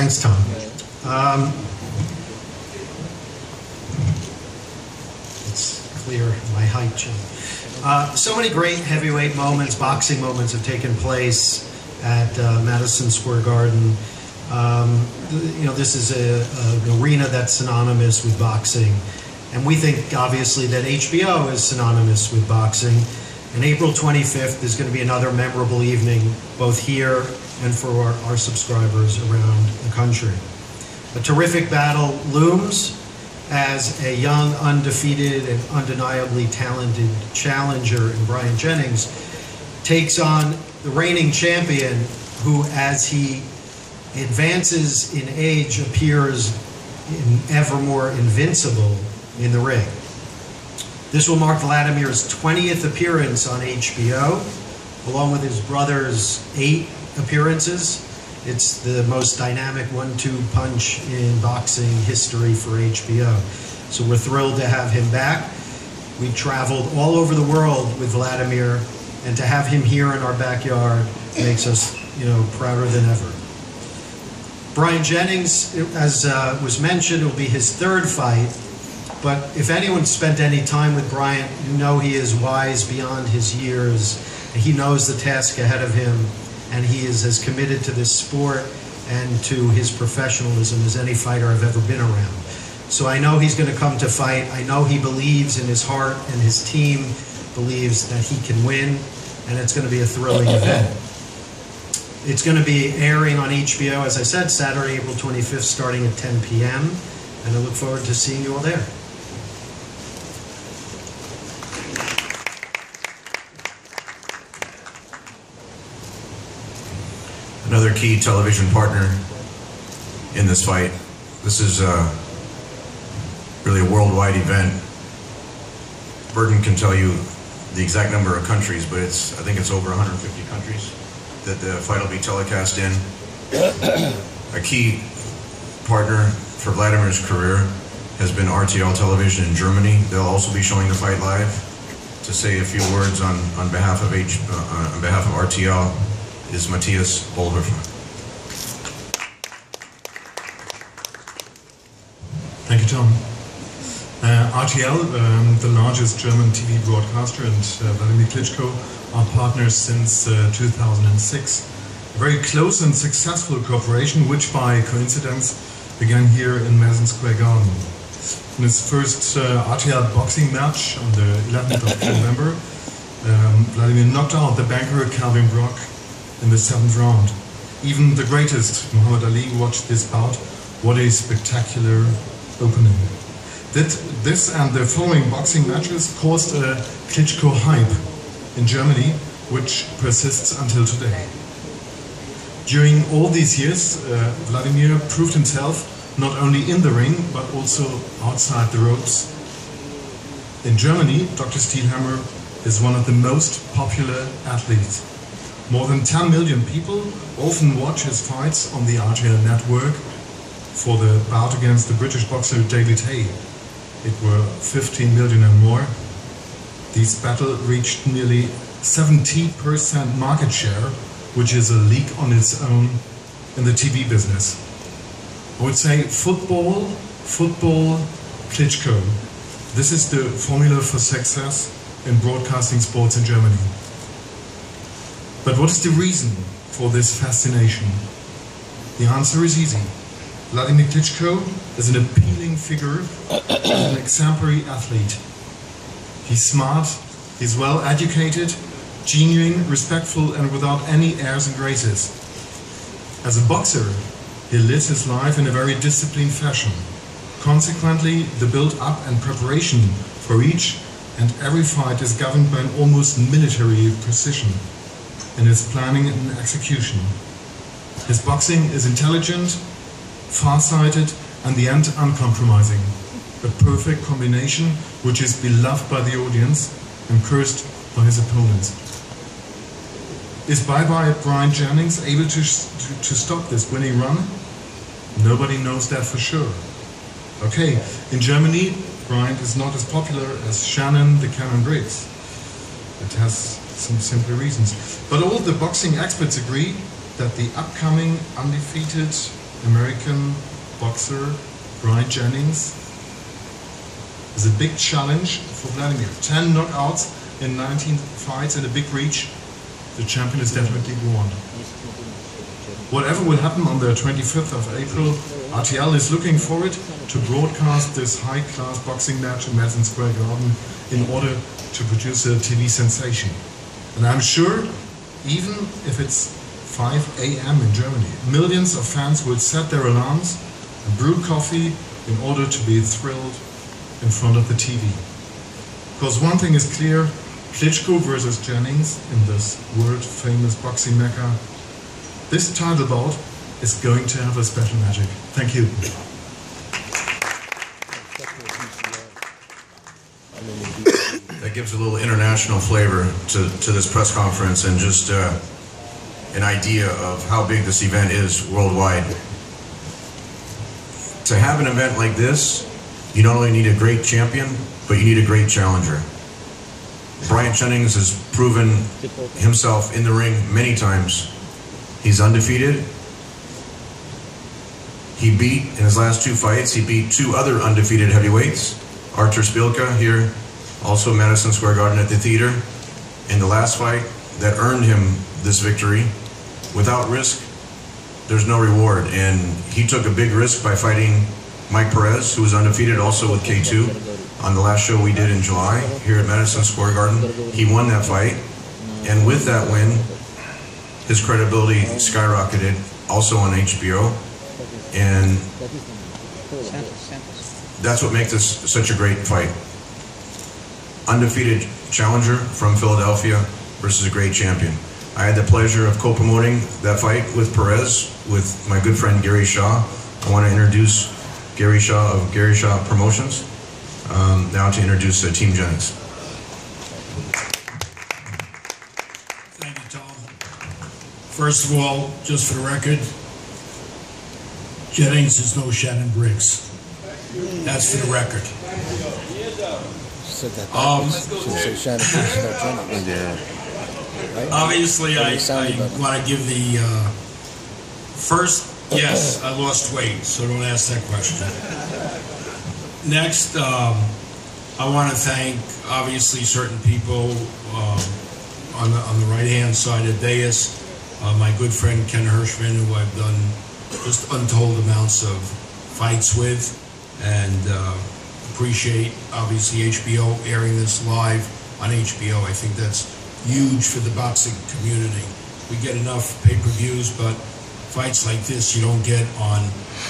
Thanks, Tom. It's clear my height, Jim. So many great heavyweight moments, boxing moments have taken place at Madison Square Garden. You know, this is an arena that's synonymous with boxing. And we think, obviously, that HBO is synonymous with boxing. And April 25th is going to be another memorable evening, both here and for our subscribers around the country. A terrific battle looms as a young, undefeated, and undeniably talented challenger in Bryant Jennings takes on the reigning champion who, as he advances in age, appears ever more invincible in the ring. This will mark Wladimir's 20th appearance on HBO, along with his brother's 8 appearances. It's the most dynamic 1-2 punch in boxing history for HBO. So we're thrilled to have him back. We traveled all over the world with Wladimir, and to have him here in our backyard makes us, you know, prouder than ever. Bryant Jennings, as was mentioned, will be his 3rd fight. But if anyone spent any time with Bryant, you know he is wise beyond his years. He knows the task ahead of him, and he is as committed to this sport and to his professionalism as any fighter I've ever been around. So I know he's going to come to fight. I know he believes in his heart, and his team believes that he can win, and it's going to be a thrilling event. It's going to be airing on HBO, as I said, Saturday, April 25th, starting at 10 p.m., and I look forward to seeing you all there. Another key television partner in this fight. This is really a worldwide event. Burton can tell you the exact number of countries, but I think it's over 150 countries that the fight will be telecast in. A key partner for Wladimir's career has been RTL Television in Germany. They'll also be showing the fight live. To say a few words on behalf of RTL is Matthias Bolhofer. Thank you, Tom. RTL, the largest German TV broadcaster, and Wladimir Klitschko are partners since 2006. A very close and successful cooperation, which by coincidence began here in Madison Square Garden. In his first RTL boxing match on the 11th of November, Wladimir knocked out the banker Calvin Brock in the 7th round. Even the greatest, Muhammad Ali, watched this bout. What a spectacular opening. This and the following boxing matches caused a Klitschko hype in Germany, which persists until today. During all these years, Wladimir proved himself not only in the ring, but also outside the ropes. In Germany, Dr. Steelhammer is one of the most popular athletes. More than 10 million people often watch his fights on the RTL network. For the bout against the British boxer David Hay, it were 15 million and more. This battle reached nearly 70% market share, which is a league on its own in the TV business. I would say football, Klitschko. This is the formula for success in broadcasting sports in Germany. But what is the reason for this fascination? The answer is easy. Wladimir Klitschko is an appealing figure, an exemplary athlete. He's smart, he's well educated, genuine, respectful, and without any airs and graces. As a boxer, he lives his life in a very disciplined fashion. Consequently, the build-up and preparation for each and every fight is governed by an almost military precision in its planning and execution. His boxing is intelligent, far-sighted, and the end uncompromising. A perfect combination which is beloved by the audience and cursed by his opponents. Is bye-bye Bryant Jennings able to stop this winning run? Nobody knows that for sure. Okay, in Germany, Bryant is not as popular as Shannon, the Cannon Briggs. It has some simple reasons. But all the boxing experts agree that the upcoming undefeated American boxer Bryant Jennings is a big challenge for Wladimir. 10 knockouts in 19 fights and a big reach. The champion is definitely warned. Whatever will happen on the 25th of April, RTL is looking forward to broadcast this high-class boxing match in Madison Square Garden in order to produce a TV sensation. And I'm sure, even if it's 5 a.m. in Germany, millions of fans will set their alarms and brew coffee in order to be thrilled in front of the TV. Because one thing is clear, Klitschko versus Jennings in this world-famous boxing mecca, this title bout is going to have a special magic. Thank you. That gives a little international flavor to this press conference and just an idea of how big this event is worldwide. To have an event like this, you not only need a great champion, but you need a great challenger. Bryant Jennings has proven himself in the ring many times. He's undefeated. He beat, in his last 2 fights, he beat 2 other undefeated heavyweights. Artur Szpilka here, also Madison Square Garden at the theater. In the last fight that earned him this victory, without risk, there's no reward. And he took a big risk by fighting Mike Perez, who was undefeated also with K2 on the last show we did in July here at Madison Square Garden. He won that fight, and with that win, his credibility skyrocketed also on HBO, and that's what makes this such a great fight. Undefeated challenger from Philadelphia versus a great champion. I had the pleasure of co-promoting that fight with Perez with my good friend Gary Shaw. I want to introduce Gary Shaw of Gary Shaw Promotions, now to introduce Team Jennings. Thank you, Tom. First of all, just for the record, Jennings is no Shannon Briggs. That's for the record. Obviously, I want to give the first. Yes, I lost weight, so don't ask that question. Next, I want to thank obviously certain people on the right-hand side of dais. My good friend Ken Hirschman, who I've done just untold amounts of fights with, and appreciate obviously HBO airing this live on HBO. I think that's huge for the boxing community. We get enough pay-per-views, but fights like this you don't get on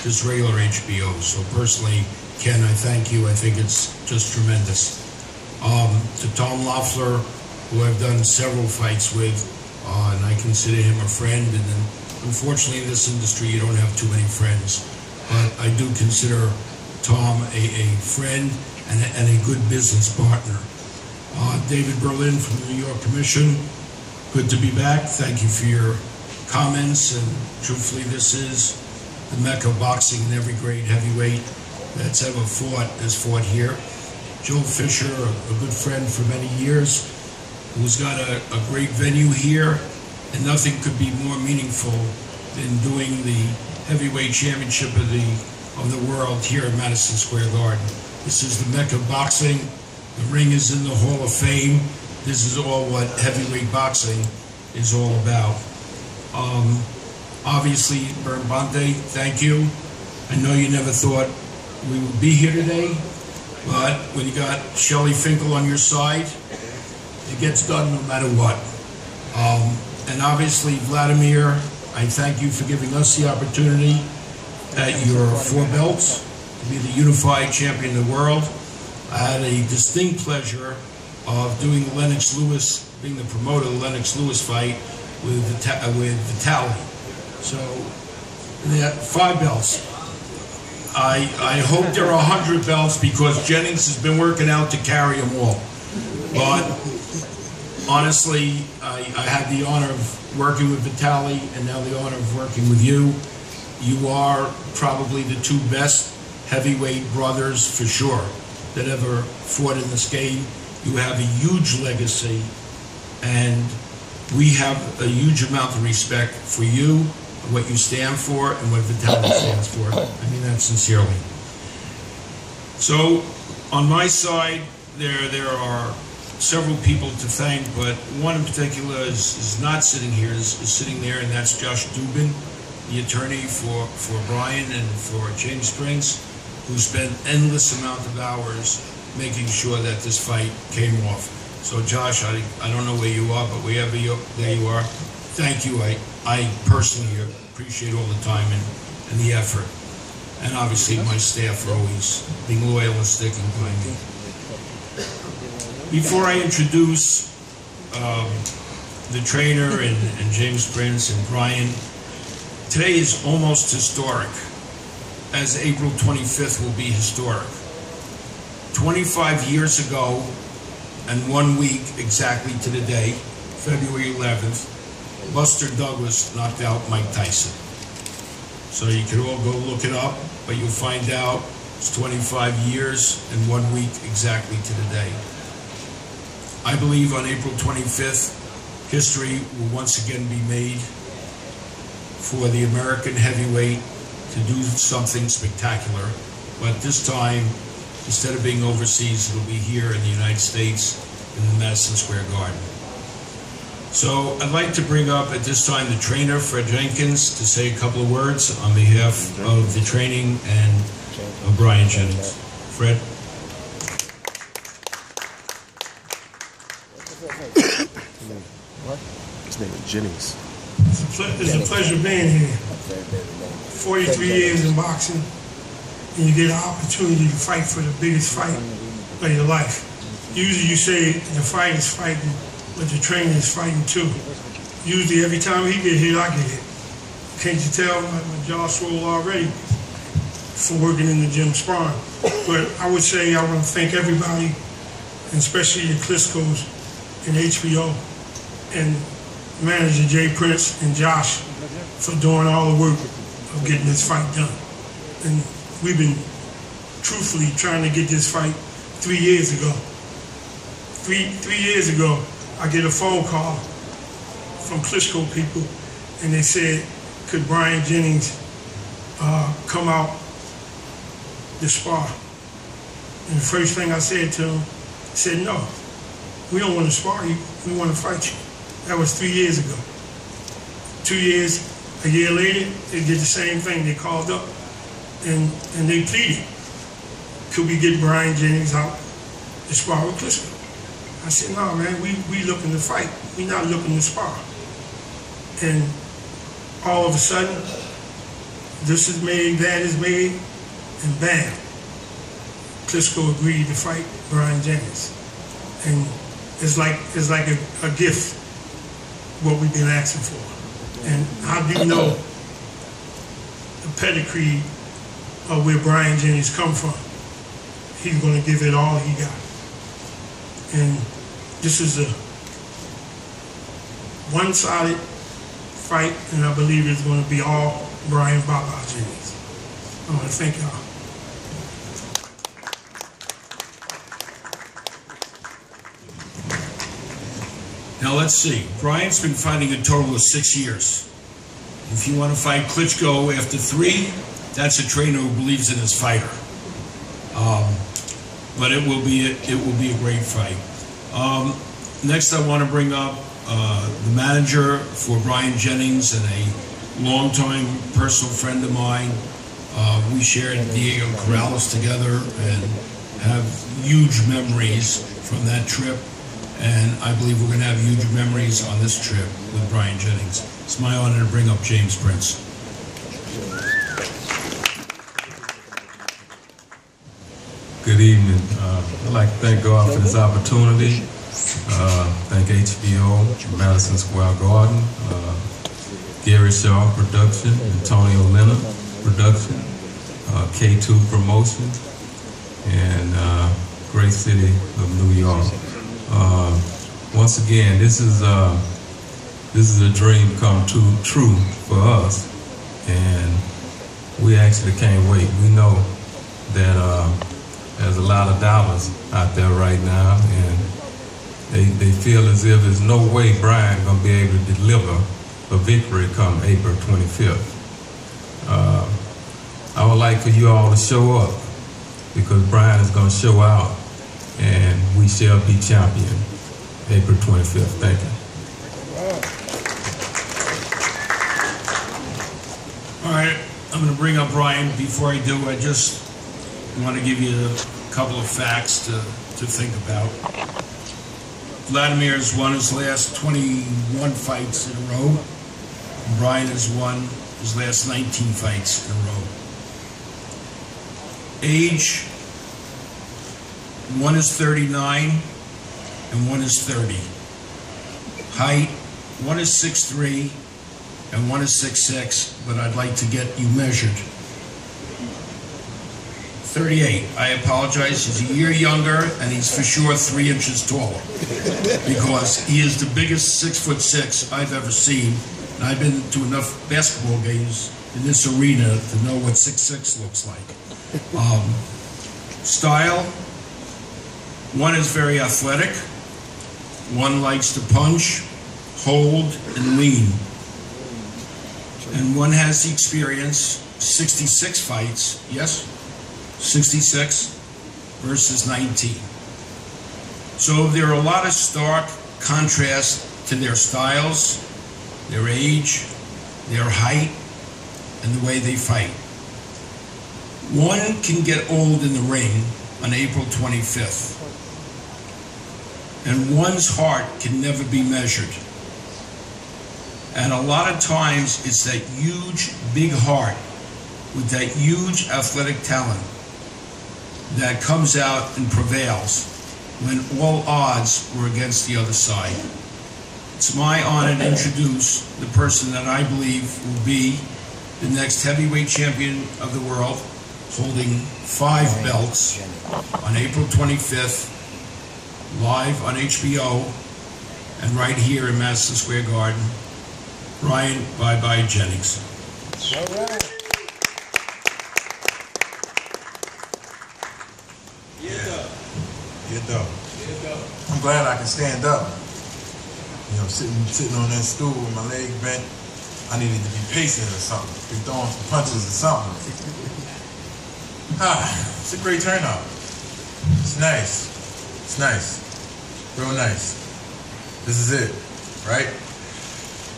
just regular HBO. So personally, Ken, I thank you. I think it's just tremendous. To Tom Loeffler, who I've done several fights with, and I consider him a friend. And then, unfortunately, in this industry, you don't have too many friends. But I do consider Tom a friend and a good business partner. David Berlin from the New York Commission, good to be back. Thank you for your comments, and truthfully, this is the mecca of boxing, and every great heavyweight that's ever fought has fought here. Joe Fisher, a good friend for many years, who's got a great venue here, and nothing could be more meaningful than doing the heavyweight championship of the world here at Madison Square Garden. This is the mecca of boxing. The ring is in the Hall of Fame. This is all what heavyweight boxing is all about. Obviously, Bernbante, thank you. I know you never thought we would be here today, but when you got Shelley Finkel on your side, it gets done no matter what. And obviously, Wladimir, I thank you for giving us the opportunity at your 4 belts to be the unified champion of the world. I had a distinct pleasure of doing the Lennox Lewis, being the promoter of the Lennox Lewis fight with Vitaly. So, yeah, 5 belts. I hope there are 100 belts because Jennings has been working out to carry them all. But honestly, I had the honor of working with Vitaly and now the honor of working with you. You are probably the 2 best heavyweight brothers for sure that ever fought in this game. You have a huge legacy, and we have a huge amount of respect for you, what you stand for and what Vitality stands for. I mean that sincerely. So, on my side, there are several people to thank, but one in particular is not sitting here, is sitting there, and that's Josh Dubin, the attorney for Bryant and for James Briggs, who spent endless amount of hours making sure that this fight came off. So Josh, I don't know where you are, but wherever there you are, thank you. I personally appreciate all the time and the effort. And obviously my staff for always being loyal and sticking by me. Before I introduce the trainer and James Briggs and Bryant, today is almost historic, as April 25th will be historic. 25 years ago, and 1 week exactly to the day, February 11th, Buster Douglas knocked out Mike Tyson. So you can all go look it up, but you'll find out it's 25 years and 1 week exactly to the day. I believe on April 25th, history will once again be made for the American heavyweight to do something spectacular. But this time, instead of being overseas, it'll be here in the United States in the Madison Square Garden. So I'd like to bring up at this time the trainer, Fred Jenkins, to say a couple of words on behalf of the training and of Brian Jennings. Fred? What? His name is Jennings. It's a pleasure being here. 43 years in boxing, and you get an opportunity to fight for the biggest fight of your life. Usually you say the fight is fighting, but the trainer is fighting too. Usually every time he get hit, I get hit. Can't you tell my jaw's swole already for working in the gym sparring? But I would say I want to thank everybody, and especially the Klitschkos and HBO and manager Jay Prince and Josh for doing all the work of getting this fight done. And we've been truthfully trying to get this fight 3 years ago. Three years ago, I get a phone call from Klitschko people, and they said, could Brian Jennings come out to spar? And the first thing I said to him, I said, no, we don't want to spar you, we want to fight you. That was 3 years ago. 2 years, a year later, they did the same thing. They called up and they pleaded, could we get Brian Jennings out to spar with Klitschko? I said, no, man, we looking to fight. We not looking to spar. And all of a sudden, this is made, that is made, and bam, Klitschko agreed to fight Brian Jennings. And it's like a gift, what we've been asking for. And how do you know the pedigree of where Brian Jennings come from? He's going to give it all he got. And this is a one-sided fight, and I believe it's going to be all Brian Baba Jennings. I want to thank y'all. Now let's see. Brian's been fighting a total of 6 years. If you want to fight Klitschko after 3, that's a trainer who believes in his fighter. But it will be a great fight. Next, I want to bring up the manager for Brian Jennings and a longtime personal friend of mine. We shared Diego Corrales together and have huge memories from that trip. And I believe we're going to have huge memories on this trip with Brian Jennings. It's my honor to bring up James Prince. Good evening. I'd like to thank God for this opportunity. Thank HBO, Madison Square Garden, Gary Shaw Production, Antonio Leonard Production, K2 Promotion, and great city of New York. Once again, this is a dream come true for us, and we actually can't wait. We know that there's a lot of dollars out there right now, and they feel as if there's no way Brian gonna be able to deliver for victory come April 25th. I would like for you all to show up because Bryant is going to show out and we shall be champion April 25th. Thank you. All right, I'm going to bring up Bryant. Before I do, I just want to give you a couple of facts to think about. Wladimir has won his last 21 fights in a row. Bryant has won his last 19 fights in a row. Age, one is 39 and one is 30. Height, one is 6'3" and one is 6'6", but I'd like to get you measured. 38. I apologize. He's a year younger, and he's for sure 3 inches taller, because he is the biggest 6'6" I've ever seen, and I've been to enough basketball games in this arena to know what 6'6" looks like. Style. One is very athletic. One likes to punch, hold, and lean. And one has the experience, 66 fights, yes? 66 versus 19. So there are a lot of stark contrast to their styles, their age, their height, and the way they fight. One can get old in the ring on April 25th, and one's heart can never be measured. And a lot of times it's that huge, big heart with that huge athletic talent that comes out and prevails when all odds were against the other side. It's my honor to introduce the person that I believe will be the next heavyweight champion of the world, holding 5 belts on April 25th, live on HBO and right here in Madison Square Garden. Bryant, bye-bye, Jennings. All right. Get up. I'm glad I can stand up. You know, sitting on that stool with my leg bent, I needed to be pacing or something, be throwing some punches or something. It's a great turnout. It's nice. It's nice. Real nice. This is it, right?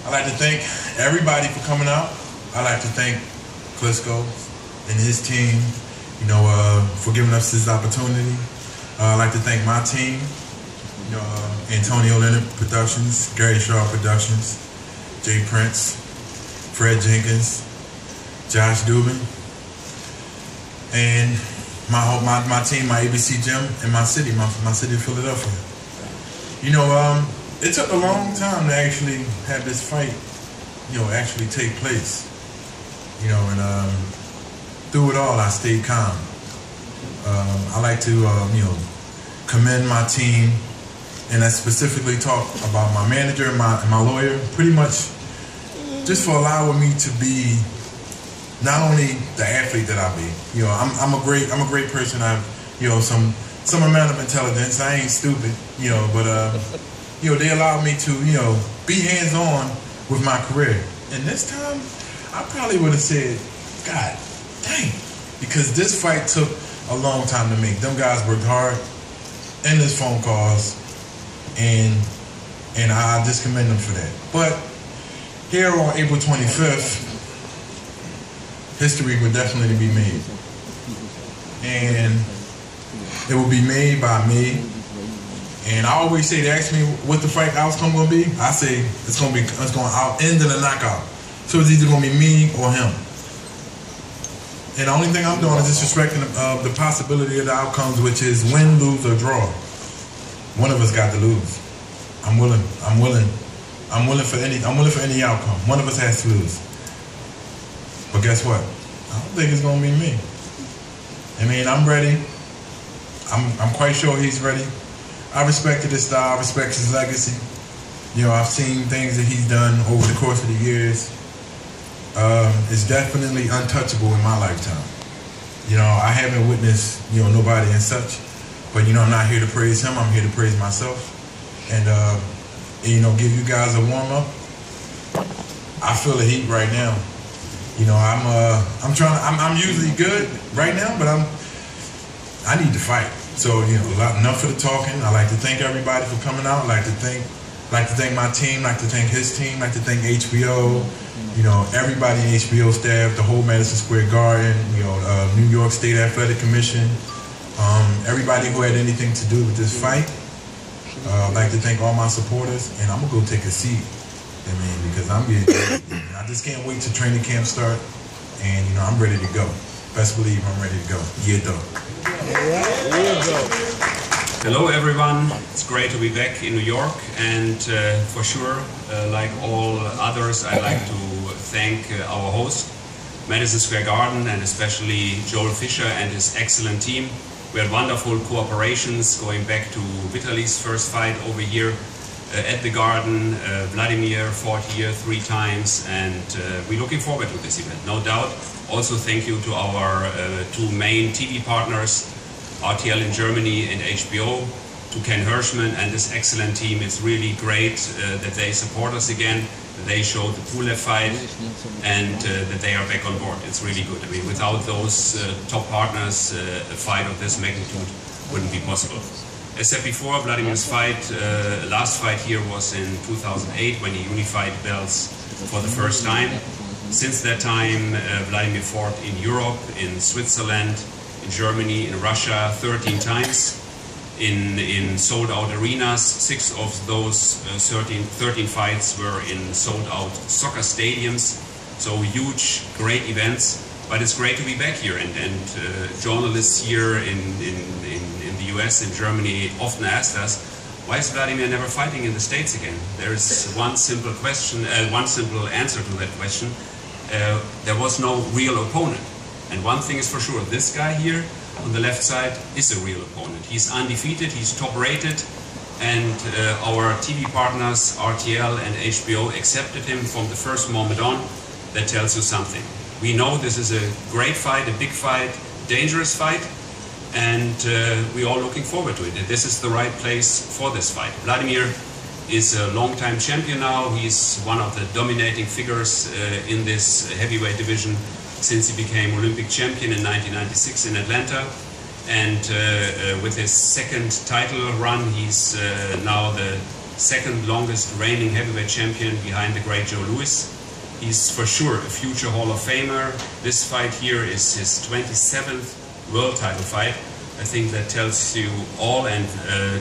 I'd like to thank everybody for coming out. I'd like to thank Klitschko and his team, you know, for giving us this opportunity. I'd like to thank my team, you know, Antonio Leonard Productions, Gary Shaw Productions, Jay Prince, Fred Jenkins, Josh Dubin, and my team, my ABC Gym in my city of Philadelphia. You know, it took a long time to actually have this fight, you know, actually take place. You know, and through it all, I stayed calm. I like to, you know, commend my team, and I specifically talk about my manager and my lawyer, pretty much just for allowing me to be not only the athlete that I be. You know, I'm a great person. I've, you know, some amount of intelligence. I ain't stupid, you know, but you know, they allowed me to, you know, be hands-on with my career. And this time, I probably would have said, God dang, because this fight took a long time to make. Them guys worked hard, endless phone calls, and I just commend them for that. But here on April 25th, history would definitely be made. And it will be made by me. And I always say, they ask me what the fight outcome gonna be. I say it's gonna end in a knockout. So it's either gonna be me or him. And the only thing I'm doing is disrespecting the possibility of the outcomes, which is win, lose, or draw. One of us got to lose. I'm willing for any outcome. One of us has to lose. But guess what? I don't think it's gonna be me. I mean, I'm ready. I'm quite sure he's ready. I respected his style, I respect his legacy. You know, I've seen things that he's done over the course of the years. It's definitely untouchable in my lifetime. You know, I haven't witnessed, you know, nobody and such. But, you know, I'm not here to praise him, I'm here to praise myself. And you know, give you guys a warm-up. I feel the heat right now. You know, I'm usually good right now, but I need to fight. So, you know, enough of the talking. I like to thank everybody for coming out. I like to thank my team, like to thank his team, like to thank HBO, you know, everybody in HBO staff, the whole Madison Square Garden, you know, New York State Athletic Commission, everybody who had anything to do with this fight. I'd like to thank all my supporters, and I'm gonna go take a seat. I mean, because I just can't wait till training camp start, and you know, I'm ready to go. Best believe I'm ready to go. Yeah, though. Hello everyone, it's great to be back in New York, and for sure, like all others, I'd like to thank our host, Madison Square Garden, and especially Joel Fisher and his excellent team. We had wonderful cooperations going back to Vitaly's first fight over here at the Garden. Wladimir fought here 3 times, and we're looking forward to this event, no doubt. Also thank you to our 2 main TV partners, RTL in Germany and HBO, to Ken Hirschman and this excellent team. It's really great that they support us again, that they showed the Pulev fight, and that they are back on board. It's really good. I mean, without those top partners, a fight of this magnitude wouldn't be possible. As said before, Wladimir's fight, last fight here was in 2008 when he unified belts for the first time. Since that time, Wladimir fought in Europe, in Switzerland, in Germany, in Russia 13 times in sold-out arenas. 6 of those 13 fights were in sold-out soccer stadiums. So huge, great events. But it's great to be back here, and journalists here in the US and Germany often asked us, why is Wladimir never fighting in the States again? There is one simple question, one simple answer to that question. There was no real opponent. And one thing is for sure, this guy here on the left side is a real opponent. He's undefeated, he's top rated, and our TV partners, RTL and HBO, accepted him from the first moment on. That tells you something. We know this is a great fight, a big fight, dangerous fight, and we're all looking forward to it. This is the right place for this fight. Wladimir is a long-time champion now. He's one of the dominating figures in this heavyweight division since he became Olympic champion in 1996 in Atlanta. And with his second title run, he's now the second longest reigning heavyweight champion behind the great Joe Louis. He's for sure a future Hall of Famer. This fight here is his 27th world title fight. I think that tells you all, and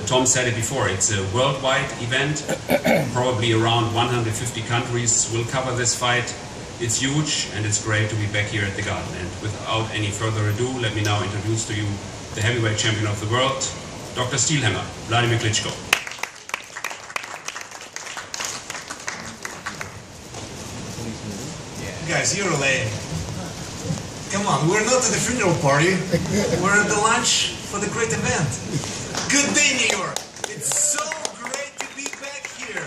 Tom said it before, it's a worldwide event. Probably around 150 countries will cover this fight. It's huge, and it's great to be back here at the Garden. And without any further ado, let me now introduce to you the heavyweight champion of the world, Dr. Steelhammer, Wladimir Klitschko. Guys, you're lame. Come on, we're not at the funeral party. We're at the lunch for the great event. Good day, New York. It's so great to be back here.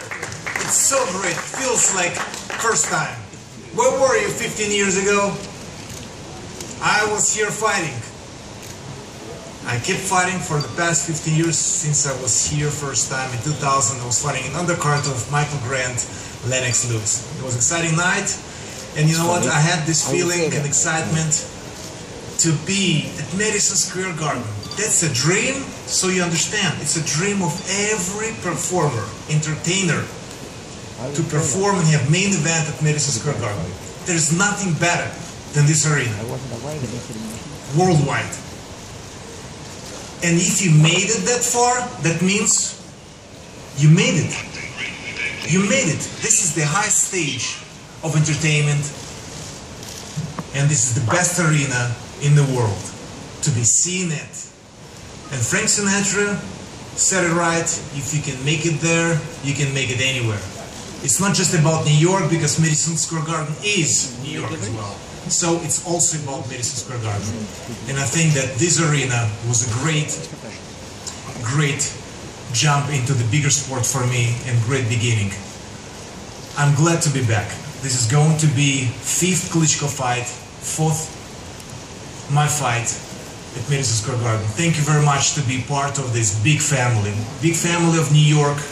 It's so great. Feels like first time. Where were you 15 years ago? I was here fighting. I kept fighting for the past 15 years since I was here first time in 2000. I was fighting in undercard of Michael Grant, Lennox Lewis. It was an exciting night. And you know what? I had this feeling and excitement to be at Madison Square Garden. That's a dream, so you understand. It's a dream of every performer, entertainer, to perform and have main event at Madison Square Garden. There's nothing better than this arena, worldwide. And if you made it that far, that means you made it. You made it. This is the highest stage of entertainment, and this is the best arena in the world to be seen at. And Frank Sinatra said it right, if you can make it there, you can make it anywhere. It's not just about New York, because Madison Square Garden is New York as well. So it's also about Madison Square Garden. And I think that this arena was a great jump into the bigger sport for me and great beginning. I'm glad to be back. This is going to be 5th Klitschko fight, 4th my fight at Madison Square Garden. Thank you very much to be part of this big family of New York,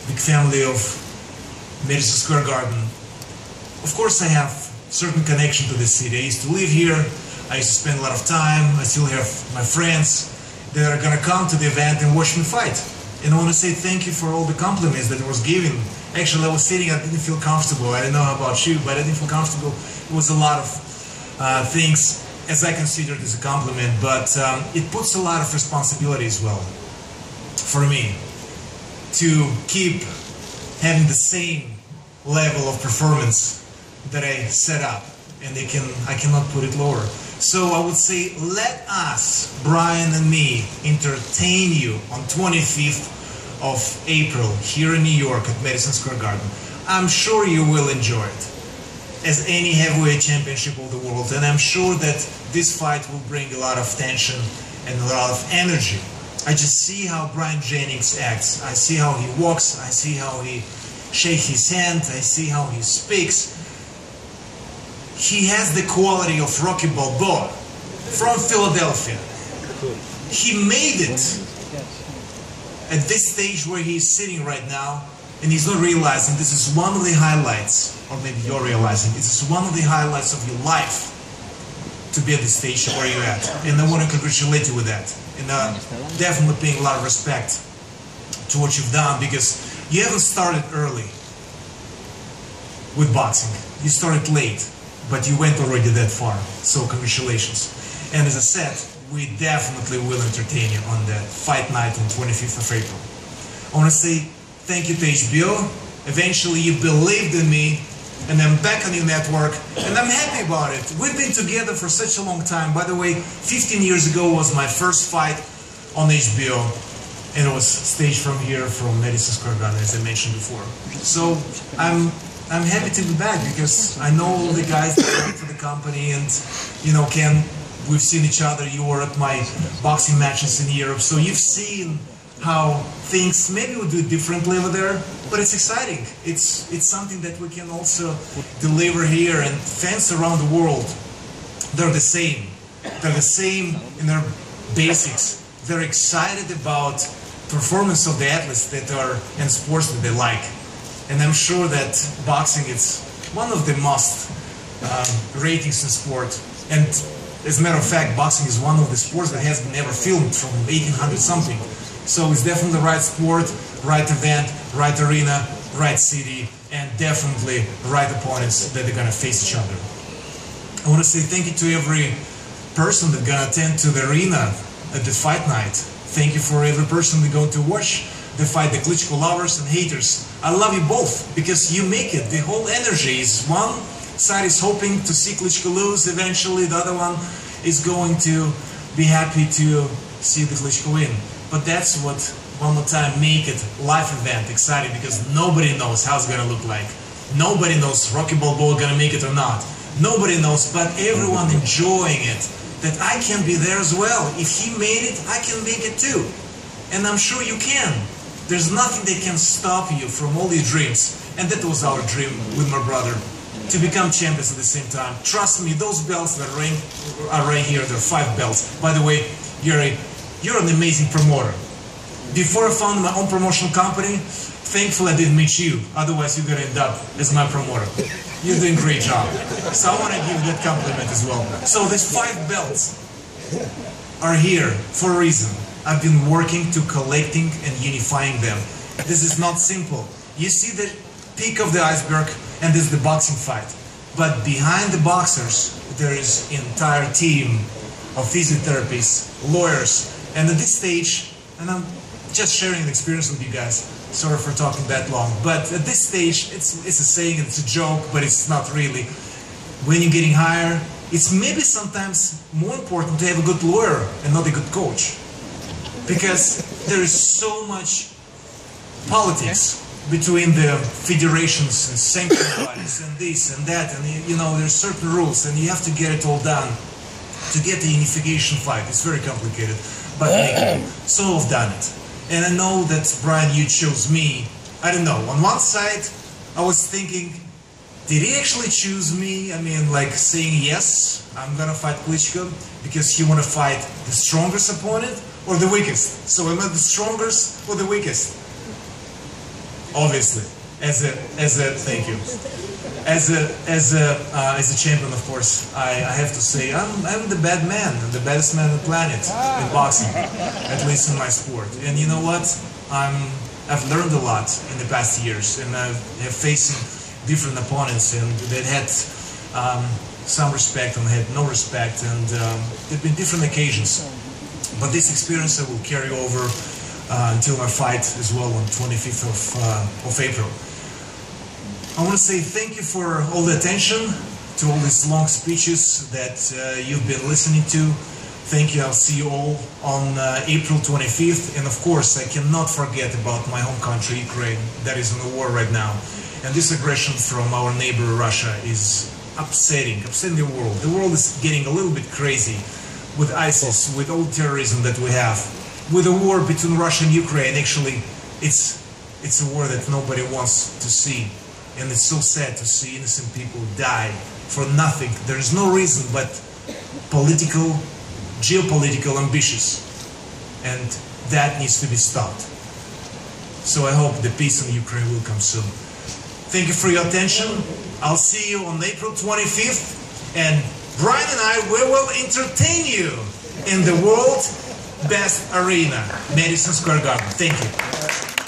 big family of Madison Square Garden. of course I have certain connection to this city. I used to live here, I used to spend a lot of time, I still have my friends that are gonna come to the event and watch me fight. And I want to say thank you for all the compliments that I was given. Actually, I was sitting, I didn't feel comfortable. I don't know about you, but I didn't feel comfortable. It was a lot of things as I considered as a compliment, but it puts a lot of responsibility as well for me to keep having the same level of performance that I set up, and I cannot put it lower. So I would say, let us, Brian and me, entertain you on 25th of April here in New York at Madison Square Garden. I'm sure you will enjoy it, as any heavyweight championship of the world, and I'm sure that this fight will bring a lot of tension and a lot of energy. I just see how Brian Jennings acts. I see how he walks. I see how he shakes his hand. I see how he speaks. He has the quality of Rocky Balboa from Philadelphia. He made it at this stage where he's sitting right now, and he's not realizing this is one of the highlights, or maybe you're realizing this is one of the highlights of your life to be at the stage where you're at. And I want to congratulate you with that. And definitely paying a lot of respect to what you've done, because you haven't started early with boxing. You started late, but you went already that far. So congratulations. And as I said, we definitely will entertain you on that fight night on 25th of April. I want to say thank you to HBO. Eventually you believed in me, and I'm back on your network, and I'm happy about it. We've been together for such a long time. By the way, 15 years ago was my first fight on HBO, and it was staged from here, from Madison Square Garden, as I mentioned before. So I'm happy to be back, because I know all the guys that work for the company, and you know, Ken, we've seen each other. You were at my boxing matches in Europe, so you've seen how things maybe we do it differently over there, but it's exciting. It's something that we can also deliver here, and fans around the world, they're the same. They're the same in their basics. They're excited about performance of the athletes that are in sports that they like. And I'm sure that boxing is one of the most ratings in sport. And as a matter of fact, boxing is one of the sports that has been never filmed from 1800 something. So it's definitely the right sport, right event, right arena, right city, and definitely right opponents that are going to face each other. I want to say thank you to every person that's going to attend to the arena at the fight night. Thank you for every person that's going to watch the fight, the Klitschko lovers and haters. I love you both, because you make it. The whole energy is one side is hoping to see Klitschko lose eventually, the other one is going to be happy to see the Klitschko win. But that's what, one more time, make it live event exciting, because nobody knows how it's gonna look like. Nobody knows Rocky Balboa gonna make it or not. Nobody knows, but everyone enjoying it. That I can be there as well. If he made it, I can make it too. And I'm sure you can. There's nothing that can stop you from all these dreams. And that was our dream with my brother, to become champions at the same time. Trust me, those belts that are right here, they're 5 belts. By the way, you're an amazing promoter. Before I founded my own promotional company, thankfully I didn't meet you. Otherwise you're gonna end up as my promoter. You're doing a great job. So I want to give you that compliment as well. So these 5 belts are here for a reason. I've been working to collecting and unifying them. This is not simple. You see the peak of the iceberg, and this is the boxing fight. But behind the boxers, there is an entire team of physiotherapists, lawyers, and at this stage, and I'm just sharing the experience with you guys, sorry for talking that long, but at this stage, it's a saying, it's a joke, but it's not really. When you're getting higher, it's maybe sometimes more important to have a good lawyer and not a good coach. Because there is so much politics between the federations and sanctioning bodies and this and that, and you know, there's certain rules, and you have to get it all done to get the unification fight. It's very complicated, but so I've done it. And I know that, Brian, you chose me. I don't know, on one side I was thinking, did he actually choose me? I mean, like saying yes, I'm gonna fight Klitschko because he wanna fight the strongest opponent or the weakest. So am I the strongest or the weakest? Obviously, as a thank you. As a champion, of course, I have to say I'm the bad man, the baddest man on the planet in boxing, at least in my sport. And you know what? I've learned a lot in the past years, and I have faced different opponents, and that had some respect and had no respect, and there've been different occasions. But this experience I will carry over until my fight as well on 25th of April. I want to say thank you for all the attention, to all these long speeches that you've been listening to. Thank you. I'll see you all on April 25th. And of course, I cannot forget about my home country, Ukraine, that is in the war right now. And this aggression from our neighbor Russia is upsetting the world. The world is getting a little bit crazy with ISIS, with all terrorism that we have. With the war between Russia and Ukraine, actually, it's a war that nobody wants to see. And it's so sad to see innocent people die for nothing. There is no reason but political, geopolitical ambitions. And that needs to be stopped. So I hope the peace in Ukraine will come soon. Thank you for your attention. I'll see you on April 25th. And Bryant and I, we will entertain you in the world's best arena, Madison Square Garden. Thank you.